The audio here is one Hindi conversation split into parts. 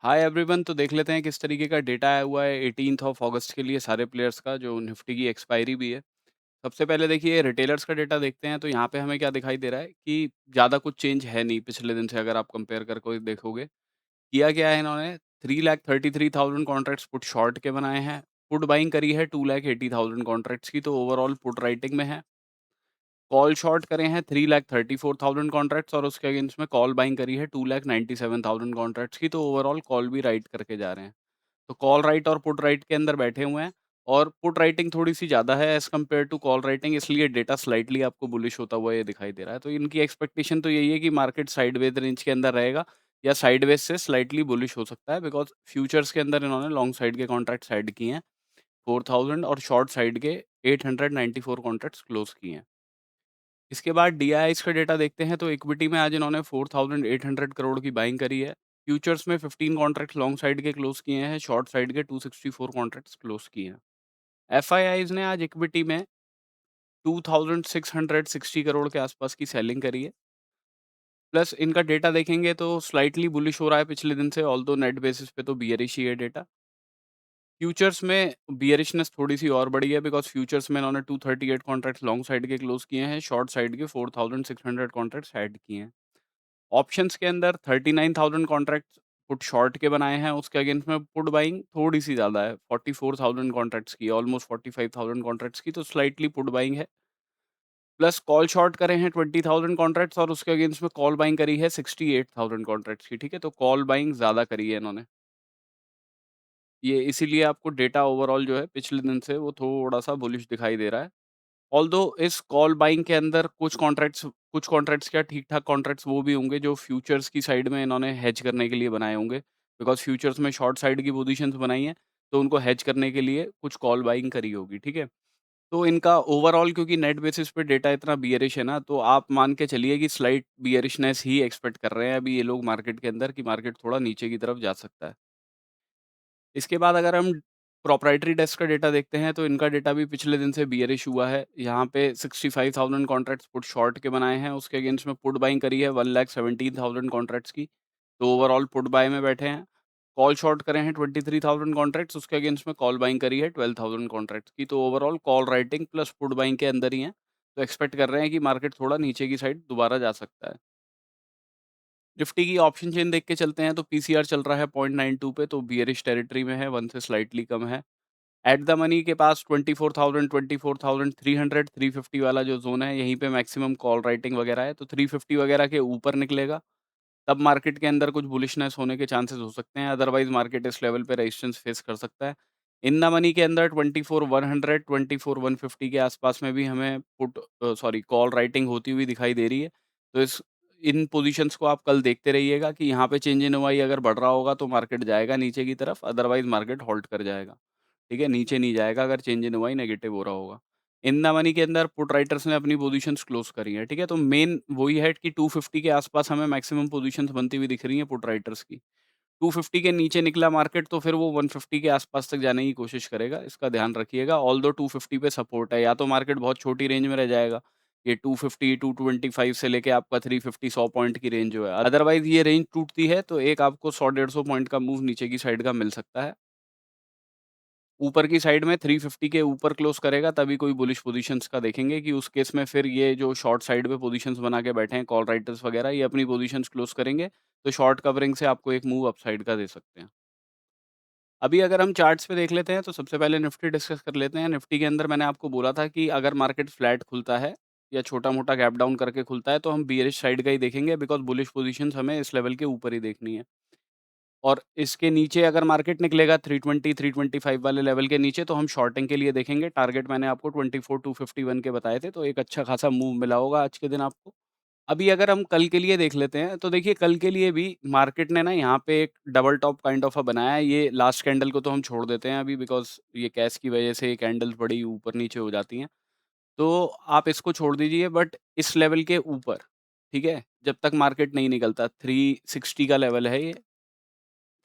हाय एवरीवन, तो देख लेते हैं किस तरीके का डेटा आया हुआ है 18th ऑफ अगस्त के लिए सारे प्लेयर्स का, जो निफ्टी की एक्सपायरी भी है। सबसे पहले देखिए रिटेलर्स का डेटा देखते हैं, तो यहाँ पे हमें क्या दिखाई दे रहा है कि ज़्यादा कुछ चेंज है नहीं पिछले दिन से, अगर आप कंपेयर कर कोई देखोगे। किया क्या है इन्होंने, 3,33,000 कॉन्ट्रैक्ट्स पुट शॉर्ट के बनाए हैं। पुट बाइंग करी है 2,80,000 कॉन्ट्रैक्ट्स की, तो ओवरऑल पुट राइटिंग में है। कॉल शॉर्ट करे हैं 3,34,000 कॉन्ट्रैक्ट्स, और उसके अगेंस्ट में कॉल बाइंग करी है 2,97,000 कॉन्ट्रैक्ट्स की, तो ओवरऑल कॉल भी राइट करके जा रहे हैं। तो कॉल राइट और पुट राइट के अंदर बैठे हुए हैं, और पुट राइटिंग थोड़ी-सी ज़्यादा है as compare to call writing, इसलिए डेटा स्लाइटली आपको बुलिश होता हुआ ये दिखाई दे रहा है। तो इनकी एक्सपेक्टेशन तो यही है कि मार्केट साइडवेज रेंज के अंदर रहेगा, या साइडवेज से स्लाइटली बुलिश हो सकता है, बिकॉज़ फ्यूचर्स के अंदर इन्होंने लॉन्ग साइड के कॉन्ट्रैक्ट्स ऐड किए हैं 4,000, और शॉर्ट साइड के 894 कॉन्ट्रैक्ट्स क्लोज़ किए हैं। इसके बाद डीआईआईज़ का डेटा देखते हैं, तो इक्विटी में आज इन्होंने 4,800 करोड़ की बाइंग करी है। फ्यूचर्स में 15 कॉन्ट्रैक्ट्स लॉन्ग साइड के क्लोज़ किए हैं, शॉर्ट साइड के 264 कॉन्ट्रैक्ट्स क्लोज़ किए हैं। एफआईआईज़ ने आज इक्विटी में 2,660 करोड़ के आसपास की सेलिंग करी है। प्लस इनका डेटा देखेंगे तो स्लाइटली बुलिश हो रहा है पिछले दिन से, ऑल्दो नेट बेसिस पे तो बियरिश ही है डेटा। फ्यूचर्स में बियरिशनेस थोड़ी-सी और बढ़ी है, बिकॉज़ फ्यूचर्स में इन्होंने 238 कॉन्ट्रैक्ट्स लॉन्ग साइड के क्लोज़ किए हैं, शॉर्ट साइड के 4,600 कॉन्ट्रैक्ट्स ऐड किए हैं। ऑप्शंस के अंदर 39,000 कॉन्ट्रैक्ट्स पुट शॉर्ट के बनाए हैं, उसके अगेंस्ट में पुट बाइंग थोड़ी-सी ज़्यादा है, 44,000 कॉन्ट्रैक्ट्स की, ऑलमोस्ट 45,000 कॉन्ट्रैक्ट्स की, तो स्लाइटली पुट बाइंग है। प्लस कॉल शॉर्ट करे हैं 20,000 कॉन्ट्रैक्ट्स, और उसके अगेंस्ट में कॉल बाइंग करी है 68,000 कॉन्ट्रैक्ट्स की, ठीक है? तो कॉल बाइंग ज़्यादा करी है इन्होंने। ये इसीलिए आपको डेटा ओवरऑल जो है पिछले दिन से वो थोड़ा-सा बुलिश दिखाई दे रहा है। ऑल्दो इस कॉल बाइंग के अंदर कुछ कॉन्ट्रैक्ट्स क्या ठीक-ठाक कॉन्ट्रैक्ट्स वो भी होंगे जो फ्यूचर्स की साइड में इन्होंने हेज करने के लिए बनाए होंगे। बिकॉज़ फ्यूचर्स में शॉर्ट साइड की पोज़ीशंस बनाई हैं, तो उनको हेज करने के लिए कुछ कॉल बाइंग करी होगी, ठीक है? तो इनका ओवरऑल, क्योंकि नेट बेसिस पे डेटा इतना बियरिश है ना, तो आप मान के चलिए कि स्लाइट बियरिशनेस ही एक्सपेक्ट कर रहे हैं अभी ये लोग मार्केट के अंदर, कि मार्केट थोड़ा नीचे की तरफ जा सकता है। इसके बाद अगर हम प्रोप्राइटरी डेस्क का डेटा देखते हैं, तो इनका डेटा भी पिछले दिन से बियरिश हुआ है। यहाँ पे 65,000 कॉन्ट्रैक्ट्स पुट शॉर्ट के बनाए हैं, उसके अगेंस्ट में पुट बाइंग करी है 1,17,000 कॉन्ट्रैक्ट्स की, तो ओवरऑल पुट बाय में बैठे हैं। कॉल शॉर्ट करे हैं 23,000 कॉन्ट्रैक्ट्स, उसके अगेंस्ट में कॉल बाइंग करी है 12,000 कॉन्ट्रैक्ट्स की, तो overall call writing plus put buying के अंदर ही हैं। तो एक्सपेक्ट कर रहे हैं कि मार्केट थोड़ा नीचे की साइड दोबारा जा सकता है। निफ्टी की ऑप्शन चेन देख के चलते हैं, तो पीसीआर चल रहा है 0.92 पे, तो बियरिश टेरिटरी में है, 1 से स्लाइटली कम है। एट द मनी के पास 24,000, 24,300, 350 वाला जो ज़ोन है, यहीं पे मैक्सिमम कॉल राइटिंग वगैरह है, तो 350 वगैरह के ऊपर निकलेगा, तब मार्केट के अंदर कुछ बुलिशनेस होने के चांसेस हो सकते हैं, अदरवाइज़ मार्केट इस लेवल पे रेजिस्टेंस फेस कर सकता है। इन द मनी के अंदर 24,100, 24,150 के आसपास में भी हमें कॉल राइटिंग होती हुई दिखाई दे रही है। तो इस इन पोज़ीशंस को आप कल देखते रहिएगा कि यहाँ पे चेंज इन ओआई अगर बढ़ रहा होगा, तो मार्केट जाएगा नीचे की तरफ, अदरवाइज़ मार्केट होल्ड कर जाएगा। ठीक है? नीचे नहीं जाएगा अगर चेंज इन हुआ ही नेगेटिव हो रहा होगा। इन द मनी के अंदर पुट राइटर्स ने अपनी पोज़ीशंस क्लोज़ करी हैं, ठीक है? तो मेन वही है कि 250 के आसपास हमें मैक्सिमम पोज़ीशंस बनती हुई दिख रही हैं पुट राइटर्स की। 250 के नीचे निकला मार्केट, तो फिर वो 150 के आसपास तक जाने की कोशिश करेगा, इसका ध्यान रखिएगा। ऑल्दो 250 पे सपोर्ट है, या तो मार्केट बहुत छोटी रेंज में रह जाएगा, ये 250, 225 से लेके आपका 350, 100 पॉइंट की रेंज जो है। अदरवाइज़ ये रेंज टूटती है, तो एक आपको 100, 150 पॉइंट का मूव नीचे की साइड का मिल सकता है। ऊपर की साइड में 350 के ऊपर क्लोज़ करेगा, तभी कोई बुलिश पोज़ीशंस का देखेंगे, कि उस केस में फिर ये जो शॉर्ट साइड पे पोज़ीशंस बना के बैठे हैं कॉल राइटर्स वगैरह, ये अपनी पोज़ीशंस क्लोज़ करेंगे, तो शॉर्ट कवरिंग से आपको एक मूव अपसाइड का दे सकते हैं। अभी अगर हम चार्ट्स पे देख लेते हैं, तो सबसे पहले निफ्टी डिस्कस कर लेते हैं। निफ्टी के अंदर मैंने आपको बोला था कि अगर मार्केट फ्लैट खुलता है या छोटा-मोटा गैप डाउन करके खुलता है, तो हम बियरिश साइड का ही देखेंगे, बिकॉज़ बुलिश पोज़ीशंस हमें इस लेवल के ऊपर ही देखनी है। और इसके नीचे अगर मार्केट निकलेगा 320, 325 वाले लेवल के नीचे, तो हम शॉर्टिंग के लिए देखेंगे। टारगेट मैंने आपको 24,251 के बताए थे, तो एक अच्छा खासा मूव मिला होगा आज के दिन आपको। अभी अगर हम कल के लिए देख लेते हैं, तो देखिए कल के लिए भी मार्केट ने ना यहाँ पे एक डबल टॉप काइंड ऑफ बनाया है। ये लास्ट कैंडल को तो हम छोड़ देते हैं अभी, बिकॉज़ ये कैश की वजह से ये कैंडल्स बड़ी ऊपर-नीचे हो जाती हैं। तो आप इसको छोड़ दीजिए, बट इस लेवल के ऊपर, ठीक है? जब तक मार्केट नहीं निकलता, 360 का लेवल है ये,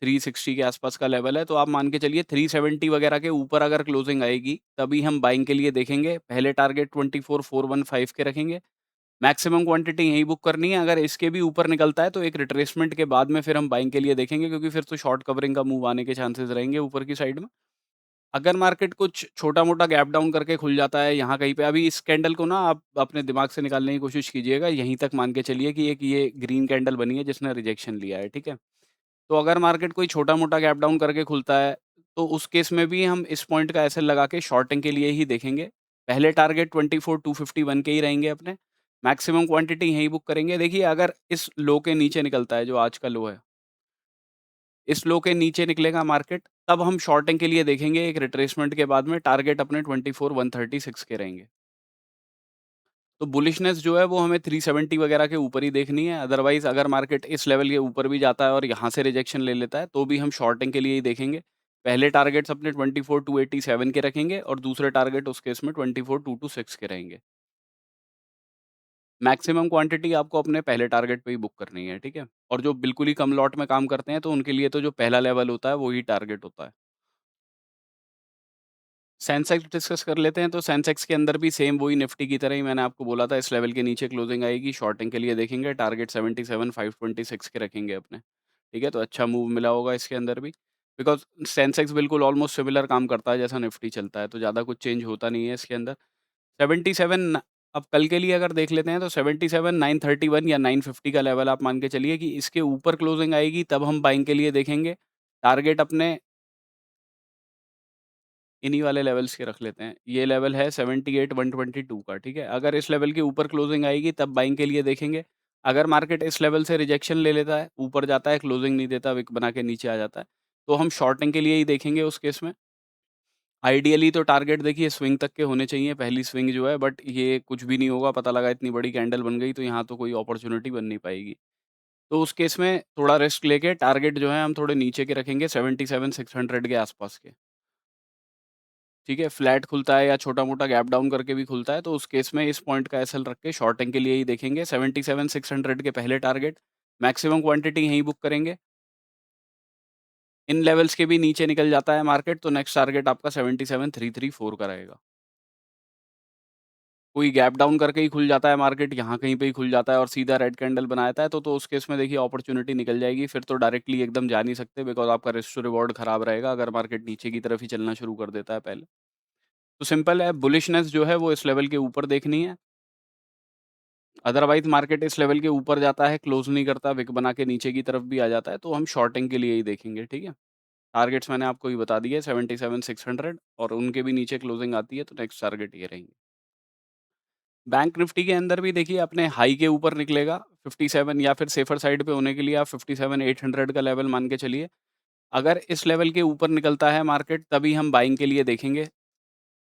360 के आसपास का लेवल है, तो आप मान के चलिए 370 वगैरह के ऊपर अगर क्लोजिंग आएगी, तभी हम बाइंग के लिए देखेंगे। पहले टारगेट 24,415 के रखेंगे, मैक्सिमम क्वांटिटी यहीं बुक करनी है, अगर इसके भी ऊपर निकलता है तो एक रिट्रेसमेंट के बाद में फिर हम बाइंग के लिए देखेंगे, क्योंकि फिर तो शॉर्ट कवरिंग का मूव आने के चांसेस रहेंगे ऊपर की साइड में। अगर मार्केट कुछ छोटा-मोटा गैप डाउन करके खुल जाता है यहाँ कहीं पे, अभी इस कैंडल को ना आप अपने दिमाग से निकालने की कोशिश कीजिएगा, यहीं तक मान के चलिए कि एक ये ग्रीन कैंडल बनी है जिसने रिजेक्शन लिया है, ठीक है? तो अगर मार्केट कोई छोटा-मोटा गैप डाउन करके खुलता है, तो उस केस में भी हम इस पॉइंट का एसएल लगा के शॉर्टिंग के लिए ही देखेंगे। पहले टारगेट 24,251 के ही रहेंगे अपने, मैक्सिमम क्वांटिटी यहीं बुक करेंगे। देखिए, अगर इस लो के नीचे निकलता है, जो आज का लो है, इस लो के नीचे निकलेगा मार्केट, तब हम शॉर्टिंग के लिए देखेंगे एक रिट्रेसमेंट के बाद में, टारगेट अपने 24,136 के रहेंगे। तो बुलिशनेस जो है वो हमें 370 वगैरह के ऊपर ही देखनी है, अदरवाइज़ अगर मार्केट इस लेवल के ऊपर भी जाता है और यहाँ से रिजेक्शन ले लेता है, तो भी हम शॉर्टिंग के लिए ही देखेंगे। पहले टारगेट्स अपने 24,287 के रखेंगे और दूसरे टारगेट उस केस में 24,226 के रहेंगे। मैक्सिमम क्वांटिटी आपको अपने पहले टारगेट पे ही बुक करनी है, ठीक है? और जो बिल्कुल ही कम लॉट में काम करते हैं, तो उनके लिए तो जो पहला लेवल होता है, वो ही टारगेट होता है। सेंसेक्स डिस्कस कर लेते हैं, तो सेंसेक्स के अंदर भी सेम वही निफ्टी की तरह ही मैंने आपको बोला था, इस लेवल के नीचे क्लोजिंग आएगी, शॉर्टिंग के लिए देखेंगे, टारगेट 77,526 के रखेंगे अपने, ठीक है? तो अच्छा मूव मिला होगा इसके अंदर भी, बिकॉज़ सेंसेक्स बिल्कुल ऑलमोस्ट सिमिलर काम करता है जैसा निफ्टी चलता है, तो ज़्यादा कुछ चेंज होता नहीं है इसके अंदर। 77 अब कल के लिए अगर देख लेते हैं, तो 77,931 या 950 का लेवल आप मान के चलिए कि इसके ऊपर क्लोजिंग आएगी, तब हम बाइंग के लिए देखेंगे। टारगेट अपने इन्हीं वाले लेवल्स के रख लेते हैं। ये लेवल है 78,122 का, ठीक है? अगर इस लेवल के ऊपर क्लोजिंग आएगी तब बाइंग के लिए देखेंगे। अगर मार्केट इस लेवल से रिजेक्शन ले लेता है, ऊपर जाता है, क्लोजिंग नहीं देता, विक बना के नीचे आ जाता है, तो हम शॉर्टिंग के लिए ही देखेंगे उस केस में। आइडियली तो टारगेट देखिए स्विंग तक के होने चाहिए, पहली स्विंग जो है, बट ये कुछ भी नहीं होगा, पता लगा इतनी बड़ी कैंडल बन गई, तो यहाँ तो कोई अपॉर्च्युनिटी बन नहीं पाएगी। तो उस केस में थोड़ा रिस्क लेके टारगेट जो है हम थोड़े नीचे के रखेंगे, 77,600 के आसपास के। ठीक है, फ्लैट खुलता है या छोटा-मोटा गैप डाउन करके भी खुलता है, तो उस केस में इस पॉइंट का एसएल रख के शॉर्टिंग के लिए ही देखेंगे। 77,600 के पहले टारगेट, मैक्सिमम क्वांटिटी यहीं बुक करेंगे। इन लेवल्स के भी नीचे निकल जाता है मार्केट, तो नेक्स्ट टारगेट आपका 77,334 का रहेगा। कोई गैप डाउन करके ही खुल जाता है मार्केट, यहाँ कहीं पे ही खुल जाता है और सीधा रेड कैंडल बनाता है, तो उस केस में देखिए अपॉर्च्युनिटी निकल जाएगी, फिर तो डायरेक्टली एकदम जा नहीं सकते, बिकॉज़ आपका रिस्क टू रिवॉर्ड खराब रहेगा अगर मार्केट नीचे की तरफ ही चलना शुरू कर देता है पहले। तो सिंपल है, बुलिशनेस जो है वो इस लेवल के ऊपर देखनी है। अदरवाइज़ मार्केट इस लेवल के ऊपर जाता है, क्लोज़ नहीं करता, विक बना के नीचे की तरफ भी आ जाता है, तो हम शॉर्टिंग के लिए ही देखेंगे, ठीक है? टारगेट्स मैंने आपको ये बता दिए, 77,600 और उनके भी नीचे क्लोज़िंग आती है, तो नेक्स्ट टारगेट ये रहेंगे। बैंक निफ्टी के अंदर भी देखिए अपने हाई के ऊपर निकलेगा, 57 या फिर सेफर साइड पे होने के लिए आप 57,800 का लेवल मान के चलिए। अगर इस लेवल के ऊपर निकलता है मार्केट, तभी हम बाइंग के लिए देखेंगे।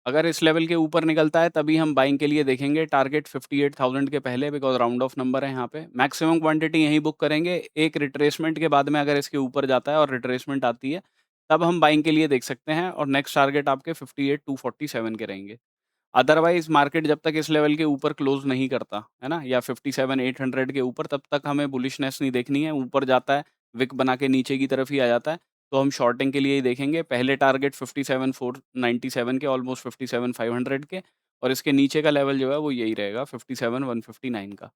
अगर इस लेवल के ऊपर निकलता है तभी हम बाइंग के लिए देखेंगे, टारगेट 58,000 के पहले, बिकॉज़ राउंड ऑफ नंबर है यहाँ पे। मैक्सिमम क्वांटिटी यहीं बुक करेंगे, एक रिट्रेसमेंट के बाद में अगर इसके ऊपर जाता है और रिट्रेसमेंट आती है, तब हम बाइंग के लिए देख सकते हैं और नेक्स्ट टारगेट आपके 58,247 के रहेंगे। अदरवाइज़ मार्केट जब तक इस लेवल के ऊपर क्लोज़ नहीं करता, है ना? या 57,800 के ऊपर, तब तक हमें बुलिशनेस नहीं देखनी है। ऊपर जाता है, विक बना के नीचे की तरफ ही आ जाता है, तो हम शॉर्टिंग के लिए ही देखेंगे। पहले टारगेट 57,497 के, ऑलमोस्ट 57,500 के, और इसके नीचे का लेवल जो है वो यही रहेगा, 57,159 का।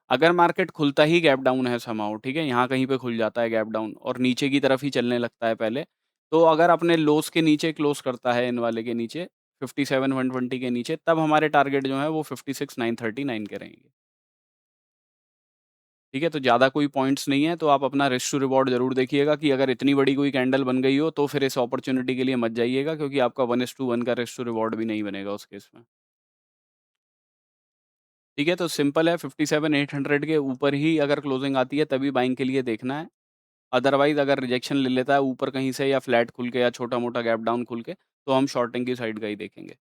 अगर मार्केट खुलता ही गैप डाउन है समहाउ, ठीक है? यहाँ कहीं पे खुल जाता है गैप डाउन और नीचे की तरफ ही चलने लगता है पहले, तो अगर अपने लोज़ के नीचे क्लोज़ करता है, इन वाले के नीचे, 57,120 के नीचे, तब हमारे टारगेट जो हैं वो 56,939 के रहेंगे। ठीक है? तो ज़्यादा कोई पॉइंट्स नहीं है, तो आप अपना रिस्क टू रिवॉर्ड ज़रूर देखिएगा कि अगर इतनी बड़ी कोई कैंडल बन गई हो, तो फिर इस अपॉर्च्युनिटी के लिए मत जाइएगा, क्योंकि आपका 1:1 का रिस्क टू रिवॉर्ड भी नहीं बनेगा उस केस में। ठीक है? तो सिंपल है, 57,800 के ऊपर ही अगर क्लोजिंग आती है तभी बाइंग के लिए देखना है। अदरवाइज़ अगर रिजेक्शन ले लेता है ऊपर कहीं से या फ्लैट खुल के या छोटा-मोटा गैप डाउन खुल के, तो हम शॉर्टिंग की साइड का ही देखेंगे।